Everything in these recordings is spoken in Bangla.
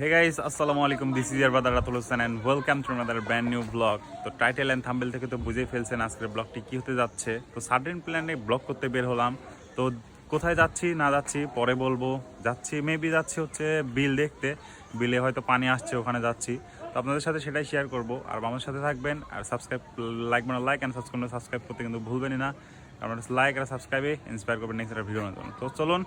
Hey guys, আসসালামু আলাইকুম, this is your brother Ratul Hossain and welcome to another brand new blog. তো টাইটেল এন্ড থাম্বনেল থেকে তো বুঝেই ফেলছেন আজকের ব্লগটি কি হতে যাচ্ছে। তো সাডেন প্ল্যানে ব্লগ করতে বের হলাম। তো কোথায় যাচ্ছি না যাচ্ছি পরে বলবো। যাচ্ছি মেবি যাচ্ছি হচ্ছে বিল দেখতে, বিলে হয়তো পানি আসছে, ওখানে যাচ্ছি। তো আপনাদের সাথে সেটাই শেয়ার করবো। আর আমার সাথে থাকবেন আর সাবস্ক্রাইব লাইক অ্যান্ড সাবস্ক্রাইব করতে কিন্তু ভুলবেনই না, কারণ লাইক আর সাবস্ক্রাইবে ইন্সপায়ার করবেন নেক্সট একটা ভিডিওর জন্য। তো চলুন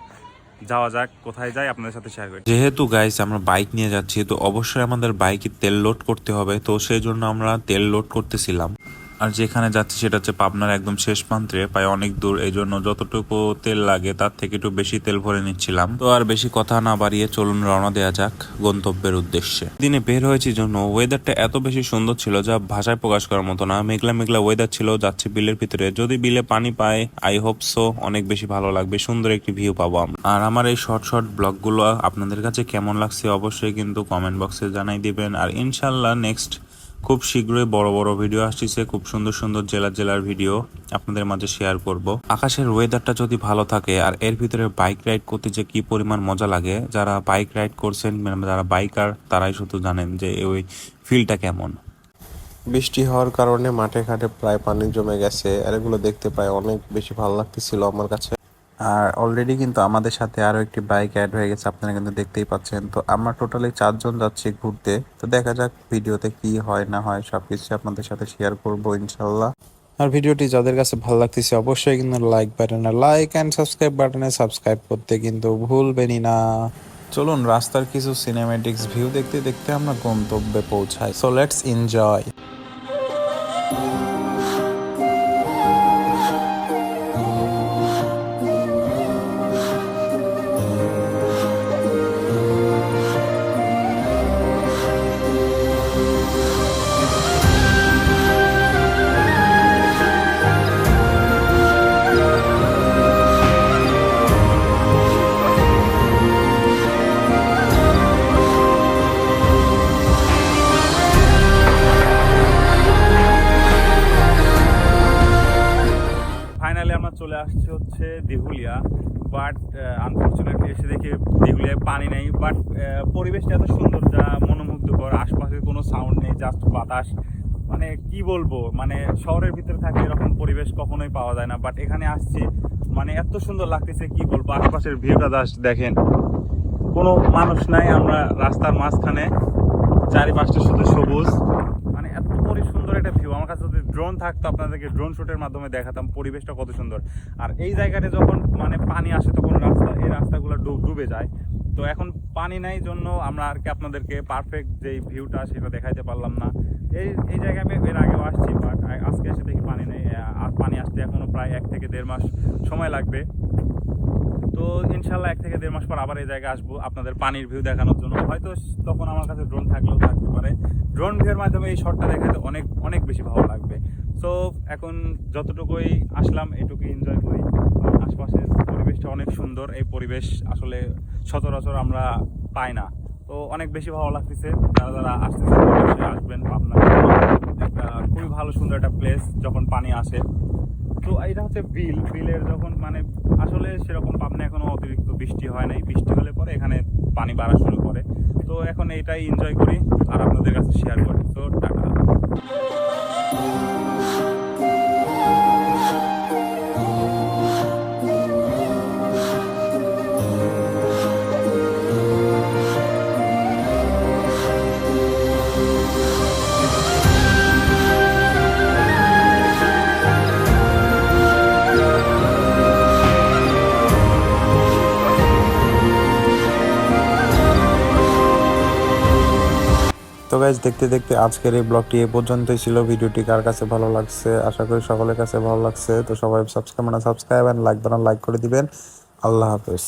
যাওয়া যাক, কোথায় যাই আপনাদের সাথে শেয়ার করি। যেহেতু গাইস আমরা বাইক নিয়ে যাচ্ছি, তো অবশ্যই আমাদের বাইকে তেল লোড করতে হবে। তো সেই জন্য আমরা তেল লোড করতেছিলাম। আর যেখানে যাচ্ছি সেটা হচ্ছে পাবনার একদম শেষ প্রান্তে, প্রায় অনেক দূর। এই জন্য যতটুকু তেল লাগে তার থেকে একটু বেশি তেল ভরে নিচ্ছিলাম। তো আর বেশি কথা না বাড়িয়ে চলুন রওনা দেওয়া যাক গন্তব্যের উদ্দেশ্যে। দিনে বের হয়েছি জন্য ওয়েদারটা এত বেশি সুন্দর ছিল যা ভাষায় প্রকাশ করার মতো না। মেঘলা মেঘলা ওয়েদার ছিল, যাচ্ছে বিলের ভিতরে। যদি বিলে পানি পায়, আই হোপ সো অনেক বেশি ভালো লাগবে, সুন্দর একটি ভিউ পাবো আমরা। আর আমার এই শর্ট ব্লগগুলো আপনাদের কাছে কেমন লাগছে অবশ্যই কিন্তু কমেন্ট বক্সে জানাই দিবেন। আর ইনশাল্লাহ নেক্সট খুব শীঘ্রই বড় বড় ভিডিও আসছে, খুব সুন্দর সুন্দর জেলার ভিডিও আপনাদের মাঝে শেয়ার করব। আকাশের ওয়েদারটা যদি ভালো থাকে আর এর ভিতরে বাইক রাইড করতে যে কি পরিমাণ মজা লাগে, যারা বাইক রাইড করছেন, যারা বাইকার, তারাই শুধু জানেন যে ওই ফিলটা কেমন। বৃষ্টি হওয়ার কারণে মাঠে ঘাটে প্রায় পানি জমে গেছে, আর এগুলো দেখতে প্রায় অনেক বেশি ভালো লাগতেছিল আমার কাছে। আর অলরেডি কিন্তু আমাদের সাথে আরো একটি বাইক অ্যাড হয়ে গেছে, আপনারা কিন্তু দেখতেই পাচ্ছেন। তো আমরা টোটালি 4 জন যাচ্ছি ঘুরতে। তো দেখা যাক ভিডিওতে কি হয় না হয়, সবকিছু আপনাদের সাথে শেয়ার করব ইনশাল্লাহ। আর ভিডিওটি যাদের কাছে ভালো লাগতেছে অবশ্যই কিন্তু লাইক অ্যান্ড সাবস্ক্রাইব করতে কিন্তু ভুলবেনই না। চলুন রাস্তার কিছু সিনেমেটিক্স ভিউ দেখতে দেখতে আমরা গন্তব্যে পৌঁছাই। So let's enjoy. ফাইনালি আমরা চলে আসছি হচ্ছে দিঘুলিয়া, বাট আনফর্চুনেটলি এসে দেখি দিঘুলিয়ায় পানি নেই। বাট পরিবেশটা এত সুন্দর যা মনোমুগ্ধকর, আশপাশে কোনো সাউন্ড নেই, জাস্ট বাতাস। মানে কি বলবো, মানে শহরের ভিতরে থাকলে এরকম পরিবেশ কখনোই পাওয়া যায় না, বাট এখানে আসছি মানে এত সুন্দর লাগতেছে কি বলবো। আশপাশের ভিউটা জাস্ট দেখেন, কোনো মানুষ নাই, আমরা রাস্তার মাঝখানে, চারিপাশটা শুধু সবুজ। মানে এত সুন্দর একটা ভিউ। আমার কাছে যদি ড্রোন থাকতো আপনাদেরকে ড্রোন শুটের মাধ্যমে দেখাতাম পরিবেশটা কত সুন্দর। আর এই জায়গাতে যখন মানে পানি আসে তখন এই রাস্তাগুলো ডুবে যায়। তো এখন পানি নাই জন্য আমরা আর কি আপনাদেরকে পারফেক্ট যেই ভিউটা সেটা দেখাইতে পারলাম না। এই জায়গায় আমি এর আগেও আসছি, বাট আজকে এসে দেখি পানি নেই। আর পানি আসতে এখনো প্রায় 1 থেকে 1.5 মাস সময় লাগবে। তো ইনশাল্লাহ 1 থেকে 1.5 মাস পর আবার এই জায়গায় আসবো আপনাদের পানির ভিউ দেখানোর জন্য। হয়তো তখন আমার কাছে ড্রোন থাকলেও থাকতে পারে। ড্রোন ভিউয়ের মাধ্যমে এই শটটা দেখাতে অনেক অনেক বেশি ভালো লাগবে। সো এখন যতটুকুই আসলাম এটুকুই এনজয় করি। আশপাশের পরিবেশটা অনেক সুন্দর, এই পরিবেশ আসলে সচরাচর আমরা পাই না। তো অনেক বেশি ভালো লাগতেছে। যারা আসতেছে অবশ্যই আসবেন, পাবনা একটা খুবই ভালো সুন্দর একটা প্লেস যখন পানি আসে। তো এটা হচ্ছে বিলের যখন মানে আসলে সেরকম পাবনা এখনো অতিরিক্ত বৃষ্টি হয় নাই, বৃষ্টি হলে পরে এখানে পানি বাড়া শুরু করে। তো এখন এইটাই এনজয় করি আর আপনাদের কাছে শেয়ার করি। তো টাটা। তো গাইজ দেখতে দেখতে আজকের এই ব্লগটি এই পর্যন্তই ছিল। ভিডিওটি কার কাছে ভালো লাগছে, আশা করি সকলের কাছে ভালো লাগছে। তো সবাই সাবস্ক্রাইব এন্ড লাইক করে দিবেন। আল্লাহ হাফেজ।